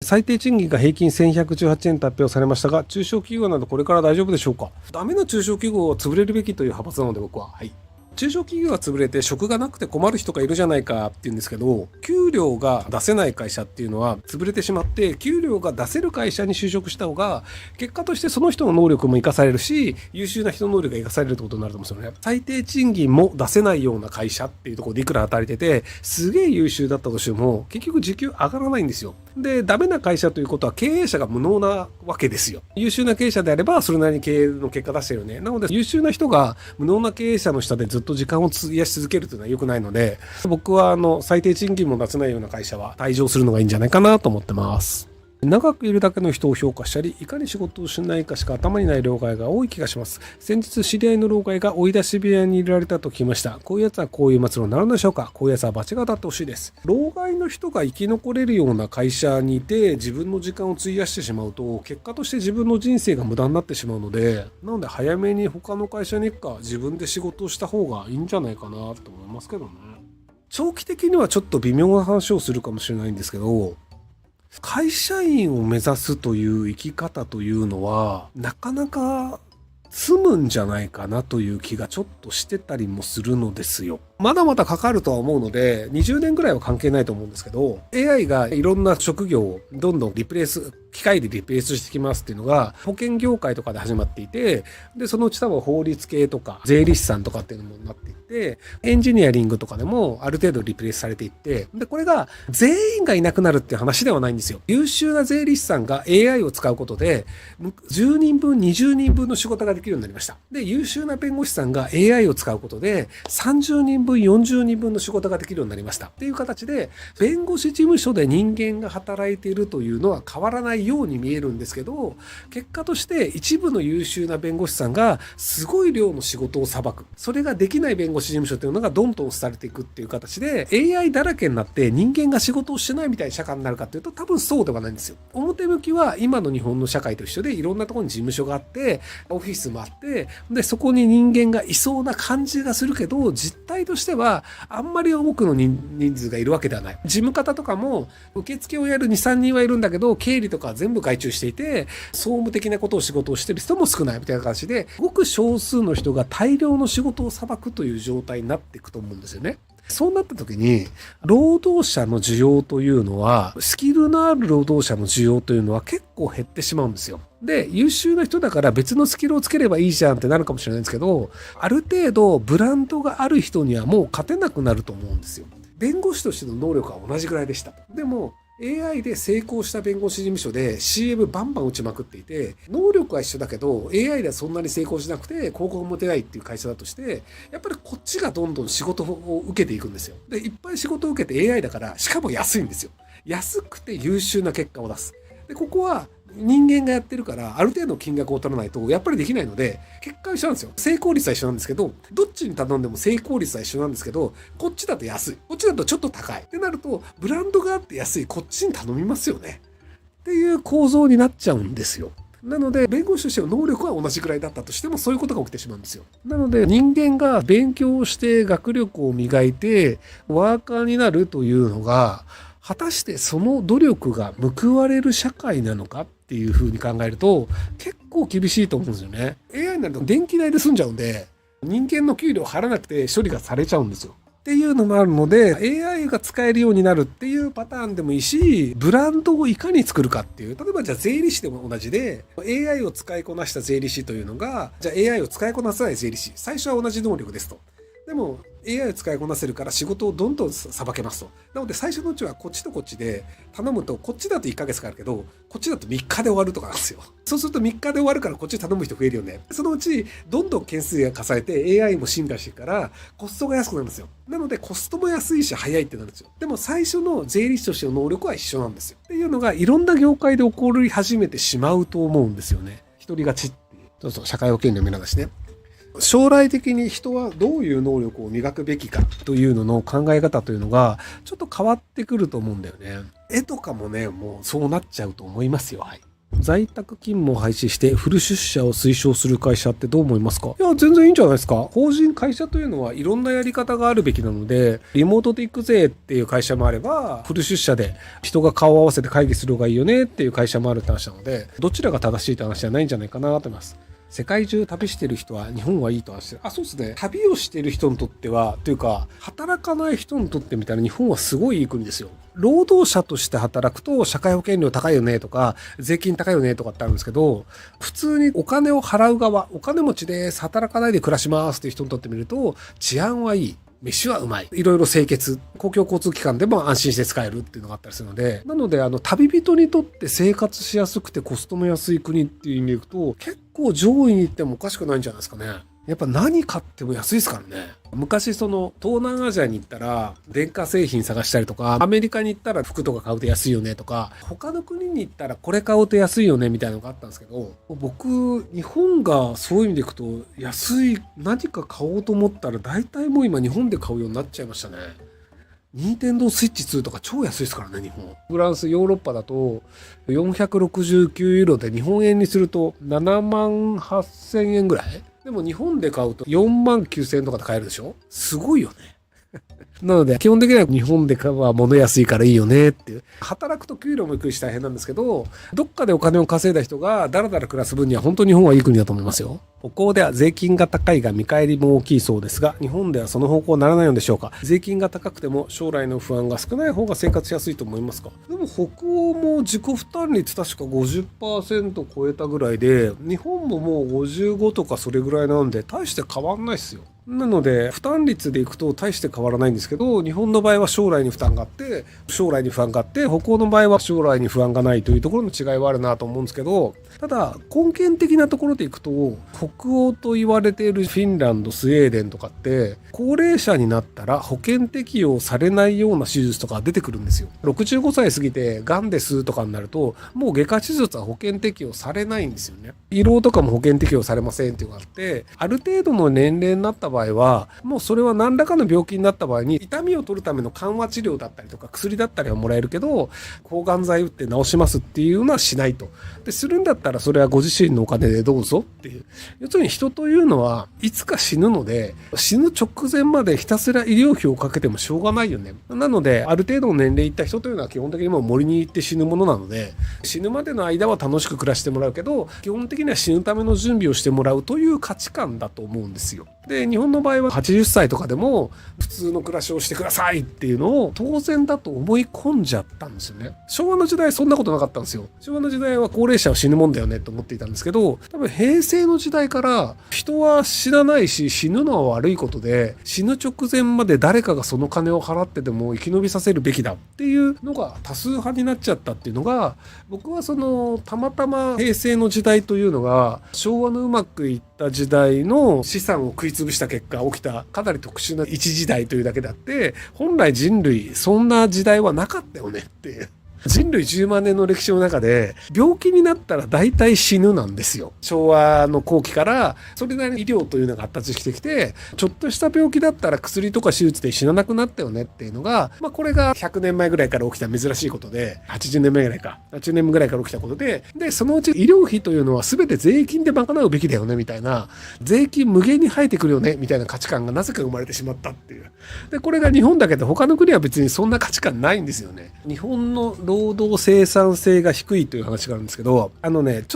最低賃金が平均1118円と発表されましたが、中小企業などこれから大丈夫でしょうか。ダメな中小企業は潰れるべきという派閥なので僕は。はい。中小企業が潰れて職がなくて困る人がいるじゃないかって言うんですけど、給料が出せない会社っていうのは潰れてしまって、給料が出せる会社に就職した方が、結果としてその人の能力も生かされるし、優秀な人の能力が生かされるってことになると思うんですよね。最低賃金も出せないような会社っていうところでいくら働いてて、すげえ優秀だったとしても、結局時給上がらないんですよ。で、ダメな会社ということは経営者が無能なわけですよ。優秀な経営者であれば、それなりに経営の結果出してるよね。なので、優秀な人が無能な経営者の下でずっと時間を費やし続けるというのは良くないので、僕は最低賃金も出せないような会社は退場するのがいいんじゃないかなと思ってます。長くいるだけの人を評価したり、いかに仕事をしないかしか頭にない老害が多い気がします。先日知り合いの老害が追い出し部屋に入れられたと聞きました。こういうやつはこういう末路になるのでしょうか。こういうやつは罰が当たってほしいです。老害の人が生き残れるような会社にいて自分の時間を費やしてしまうと、結果として自分の人生が無駄になってしまうので、なので早めに他の会社に行くか自分で仕事をした方がいいんじゃないかなと思いますけどね。長期的にはちょっと微妙な話をするかもしれないんですけど、会社員を目指すという生き方というのはなかなか済むんじゃないかなという気がちょっとしてたりもするのですよ。まだまだかかるとは思うので20年ぐらいは関係ないと思うんですけど、 AI がいろんな職業をどんどん機械でリプレイスしてきますっていうのが保険業界とかで始まっていて、でそのうち多分法律系とか税理士さんとかっていうのもなっていって、エンジニアリングとかでもある程度リプレイスされていって、でこれが全員がいなくなるっていう話ではないんですよ。優秀な税理士さんが AI を使うことで10人分20人分の仕事ができるようになりました。で優秀な弁護士さんが AI を使うことで30人分40人分の仕事ができるようになりましたっていう形で、弁護士事務所で人間が働いているというのは変わらないように見えるんですけど、結果として一部の優秀な弁護士さんがすごい量の仕事を裁く、それができない弁護士事務所というのがどんどん廃れていくっていう形で AI だらけになって人間が仕事をしてないみたいな社会になるかというと、多分そうではないんですよ。表向きは今の日本の社会と一緒で、いろんなところに事務所があってオフィスもあって、でそこに人間がいそうな感じがするけど、実態としてはあんまり多くの人数がいるわけではない。事務方とかも受付をやる 2,3 人はいるんだけど、経理とかは全部外注していて、総務的なことを仕事をしてる人も少ないみたいな感じで、ごく少数の人が大量の仕事をさばくという状態になっていくと思うんですよね。そうなった時に、労働者の需要というのは、スキルのある労働者の需要というのは結構減ってしまうんですよ。で、優秀な人だから別のスキルをつければいいじゃんってなるかもしれないんですけど、ある程度ブランドがある人にはもう勝てなくなると思うんですよ。弁護士としての能力は同じぐらいでした。でも、AI で成功した弁護士事務所で CM バンバン打ちまくっていて、能力は一緒だけど AI ではそんなに成功しなくて広告も出ないっていう会社だとして、やっぱりこっちがどんどん仕事を受けていくんですよ。で、いっぱい仕事を受けて AI だから、しかも安いんですよ。安くて優秀な結果を出す。で、ここは人間がやってるから、ある程度の金額を取らないとやっぱりできないので、結果は一緒なんですよ。成功率は一緒なんですけど、どっちに頼んでも成功率は一緒なんですけど、こっちだと安い、こっちだとちょっと高いってなると、ブランドがあって安いこっちに頼みますよねっていう構造になっちゃうんですよ。なので弁護士としての能力は同じくらいだったとしても、そういうことが起きてしまうんですよ。なので人間が勉強して学力を磨いてワーカーになるというのが、果たしてその努力が報われる社会なのかっていうふうに考えると結構厳しいと思うんですよね。 AI になると電気代で済んじゃうんで、人間の給料払わなくて処理がされちゃうんですよっていうのもあるので、 AI が使えるようになるっていうパターンでもいいし、ブランドをいかに作るかっていう、例えばじゃあ税理士でも同じで、 AI を使いこなした税理士というのが、じゃあ AI を使いこなせない税理士、最初は同じ能力ですと。でも AI を使いこなせるから仕事をどんどんさばけますと。なので最初のうちはこっちとこっちで頼むと、こっちだと1ヶ月かかるけど、こっちだと3日で終わるとかなんですよ。そうすると3日で終わるからこっち頼む人増えるよね。そのうちどんどん件数が重ねて AI も進化していくからコストが安くなるんですよ。なのでコストも安いし早いってなるんですよ。でも最初の税理士としての能力は一緒なんですよっていうのが、いろんな業界で起こり始めてしまうと思うんですよね。一人勝ちっていう。そうそう、社会保険料見流しね。将来的に人はどういう能力を磨くべきかというのの考え方というのがちょっと変わってくると思うんだよね。絵とかもね、もうそうなっちゃうと思いますよ。はい。在宅勤務を廃止してフル出社を推奨する会社ってどう思いますか？いや、全然いいんじゃないですか。法人会社というのはいろんなやり方があるべきなので、リモートで行くぜっていう会社もあれば、フル出社で人が顔を合わせて会議する方がいいよねっていう会社もあるって話なので、どちらが正しいって話じゃないんじゃないかなと思います。世界中旅してる人は日本はいいと話してる。そうですね。旅をしてる人にとっては、というか、働かない人にとってみたら日本はすごいいい国ですよ。労働者として働くと社会保険料高いよねとか、税金高いよねとかってあるんですけど、普通にお金を払う側、お金持ちです、働かないで暮らしますっていう人にとってみると、治安はいい。飯はうまい。いろいろ清潔。公共交通機関でも安心して使えるっていうのがあったりするので、なので、旅人にとって生活しやすくてコストも安い国っていう意味でいくと、結構上位に行ってもおかしくないんじゃないですかね。やっぱ何買っても安いですからね。昔東南アジアに行ったら電化製品探したりとか、アメリカに行ったら服とか買うと安いよねとか、他の国に行ったらこれ買うと安いよねみたいなのがあったんですけど、僕、日本がそういう意味でいくと安い何か買おうと思ったら大体もう今日本で買うようになっちゃいましたね。任天堂スイッチ2とか超安いですからね、日本。フランス、ヨーロッパだと469ユーロで日本円にすると7万8000円ぐらい。でも日本で買うと4万9000円とかで買えるでしょ？すごいよね。なので基本的には日本で買うは物安いからいいよねっていう。働くと給料も低いし大変なんですけど、どっかでお金を稼いだ人がだらだら暮らす分には本当に日本はいい国だと思いますよ。北欧では税金が高いが見返りも大きいそうですが、日本ではその方向にならないのでしょうか。税金が高くても将来の不安が少ない方が生活しやすいと思いますか？でも北欧も自己負担率確か 50% 超えたぐらいで、日本ももう55とかそれぐらいなんで大して変わんないっすよ。なので負担率でいくと大して変わらないんですけど、日本の場合は将来に負担があって将来に不安があって、北欧の場合は将来に不安がないというところの違いはあるなと思うんですけど、ただ根源的なところでいくと、北欧と言われているフィンランド、スウェーデンとかって高齢者になったら保険適用されないような手術とか出てくるんですよ。65歳過ぎてがんですとかになると、もう外科手術は保険適用されないんですよね。胃ろうとかも保険適用されませんっていうのがあって、ある程度の年齢になった場合はもうそれは何らかの病気になった場合に痛みを取るための緩和治療だったりとか薬だったりはもらえるけど、抗がん剤打って治しますっていうのはしないと。でするんだったらそれはご自身のお金でどうぞっていう。要するに人というのはいつか死ぬので、死ぬ直前までひたすら医療費をかけてもしょうがないよね。なのである程度の年齢いった人というのは基本的にもう森に行って死ぬものなので、死ぬまでの間は楽しく暮らしてもらうけど、基本的には死ぬための準備をしてもらうという価値観だと思うんですよ。で、日本の場合は80歳とかでも普通の暮らしをしてくださいっていうのを当然だと思い込んじゃったんですよね。昭和の時代そんなことなかったんですよ。昭和の時代は高齢者は死ぬもんだよねと思っていたんですけど、多分平成の時代から人は死なないし、死ぬのは悪いことで、死ぬ直前まで誰かがその金を払ってでも生き延びさせるべきだっていうのが多数派になっちゃったっていうのが、僕はたまたま平成の時代というのが昭和のうまくいった時代の資産を食い潰した結果起きたかなり特殊な一時代というだけであって、本来人類そんな時代はなかったよねっていう。人類10万年の歴史の中で病気になったら大体死ぬなんですよ。昭和の後期からそれなりに医療というのが発達してきて、ちょっとした病気だったら薬とか手術で死ななくなったよねっていうのが、これが100年前ぐらいから起きた珍しいことで、80年前ぐらいか80年ぐらいから起きたことで、そのうち医療費というのは全て税金で賄うべきだよねみたいな、税金無限に生えてくるよねみたいな価値観がなぜか生まれてしまったっていう。でこれが日本だけで、他の国は別にそんな価値観ないんですよね。日本の労働生産性が低いという話があるんですけど、ち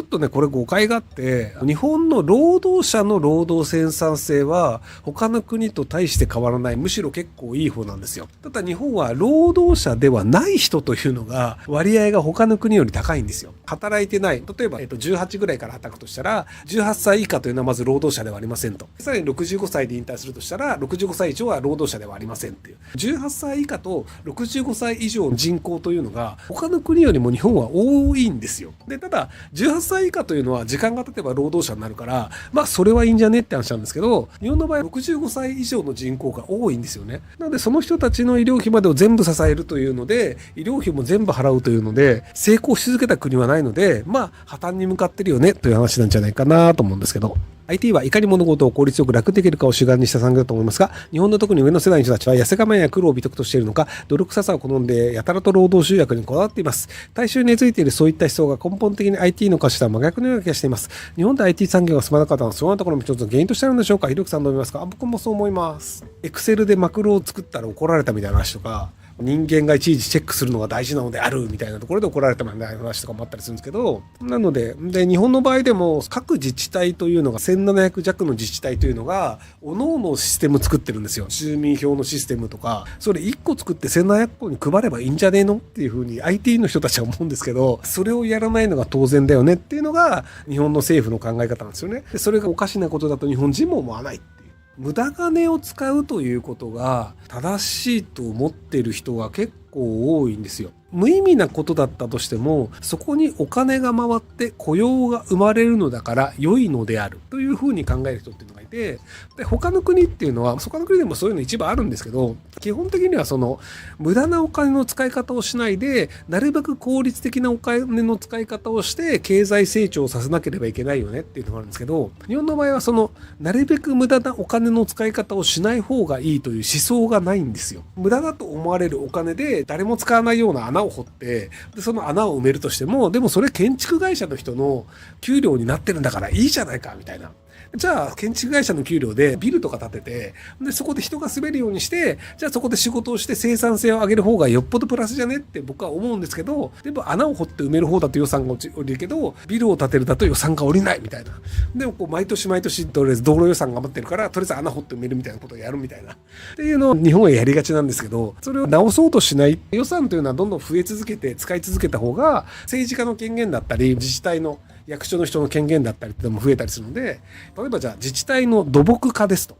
ょっとねこれ誤解があって、日本の労働者の労働生産性は他の国と大して変わらない、むしろ結構いい方なんですよ。ただ日本は労働者ではない人というのが割合が他の国より高いんですよ。働いてない、例えば18ぐらいから働くとしたら、18歳以下というのはまず労働者ではありませんと。さらに65歳で引退するとしたら65歳以上は労働者ではありませんっていう。18歳以下と65歳以上の人口というのが他の国よりも日本は多いんですよ。でただ18歳以下というのは時間が経てば労働者になるから、それはいいんじゃねって話なんですけど、日本の場合65歳以上の人口が多いんですよね。なのでその人たちの医療費までを全部支えるというので、医療費も全部払うというので成功し続けた国はないので、破綻に向かってるよねという話なんじゃないかなと思うんですけど。IT はいかに物事を効率よく楽できるかを主眼にした産業だと思いますが、日本の特に上の世代の人たちは痩せ我慢や苦労を美徳としているのか、努力さを好んでやたらと労働集約にこだわっています。大衆に根付いているそういった思想が根本的に IT の価値とは真逆のような気がしています。日本で IT 産業が進まなかったのは、そのようなところも一つの原因としてあるんでしょうか。ひろきさんどう思いますか。僕もそう思います。Excel でマクロを作ったら怒られたみたいな話とか、人間がいちいちチェックするのが大事なのであるみたいなところで怒られたみたいな話とかもあったりするんですけど、なので、日本の場合でも各自治体というのが1700弱の自治体というのが、各々システム作ってるんですよ。住民票のシステムとか、それ1個作って1700個に配ればいいんじゃねえのっていうふうに IT の人たちは思うんですけど、それをやらないのが当然だよねっていうのが日本の政府の考え方なんですよね。でそれがおかしなことだと日本人も思わない。無駄金を使うということが正しいと思っている人が結構多いんですよ。無意味なことだったとしても、そこにお金が回って雇用が生まれるのだから良いのであるというふうに考える人っていうのがいて、で他の国っていうのは、他の国でもそういうの一部あるんですけど、基本的にはその無駄なお金の使い方をしないで、なるべく効率的なお金の使い方をして経済成長させなければいけないよねっていうのがあるんですけど、日本の場合はそのなるべく無駄なお金の使い方をしない方がいいという思想がないんですよ。無駄だと思われるお金で誰も使わないような穴を掘って、でその穴を埋めるとしても、でもそれ建築会社の人の給料になってるんだからいいじゃないかみたいな。じゃあ建築会社の給料でビルとか建てて、でそこで人が住めるようにして、じゃあそこで仕事をして生産性を上げる方がよっぽどプラスじゃねって僕は思うんですけど、でも穴を掘って埋める方だと予算が降りるけど、ビルを建てるだと予算が降りないみたいな。でもこう毎年毎年とりあえず道路予算が余ってるから、とりあえず穴掘って埋めるみたいなことをやるみたいなっていうのを日本はやりがちなんですけど、それを直そうとしない。予算というのはどんどん増え続けて使い続けた方が、政治家の権限だったり自治体の役所の人の権限だったりってのも増えたりするので、例えばじゃあ自治体の土木化ですと。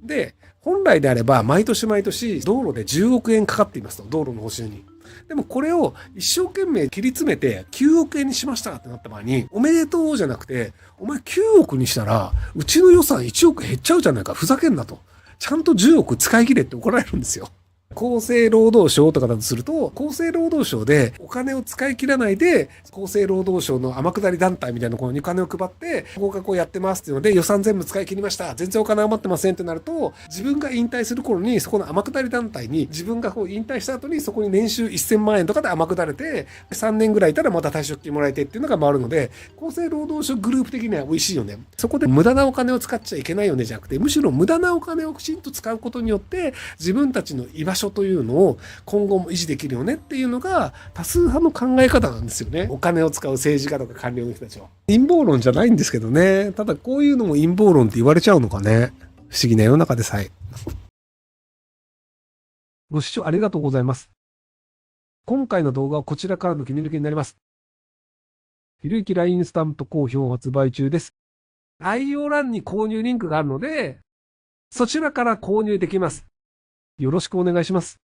で、本来であれば毎年毎年道路で10億円かかっていますと、道路の補修に。でもこれを一生懸命切り詰めて9億円にしましたってなった場合に、おめでとうじゃなくて、お前9億にしたらうちの予算1億減っちゃうじゃないか、ふざけんなと。ちゃんと10億使い切れって怒られるんですよ。厚生労働省とかだとすると、厚生労働省でお金を使い切らないで、厚生労働省の天下り団体みたいなところにお金を配って、ここがこうやってますっていうので、予算全部使い切りました。全然お金余ってませんってなると、自分が引退する頃に、そこの天下り団体に、自分がこう引退した後に、そこに年収1000万円とかで天下れて、3年ぐらいいたらまた退職金もらえてっていうのが回るので、厚生労働省グループ的には美味しいよね。そこで無駄なお金を使っちゃいけないよねじゃなくて、むしろ無駄なお金をきちんと使うことによって、自分たちの居場所というのを今後も維持できるよねっていうのが多数派の考え方なんですよね。お金を使う政治家とか官僚の人たちは。陰謀論じゃないんですけどね。ただこういうのも陰謀論って言われちゃうのかね。不思議な世の中でさえ。ご視聴ありがとうございます。今回の動画はこちらからの切り抜きになります。ひろゆき LINE スタンプ好評発売中です。概要欄に購入リンクがあるので、そちらから購入できます。よろしくお願いします。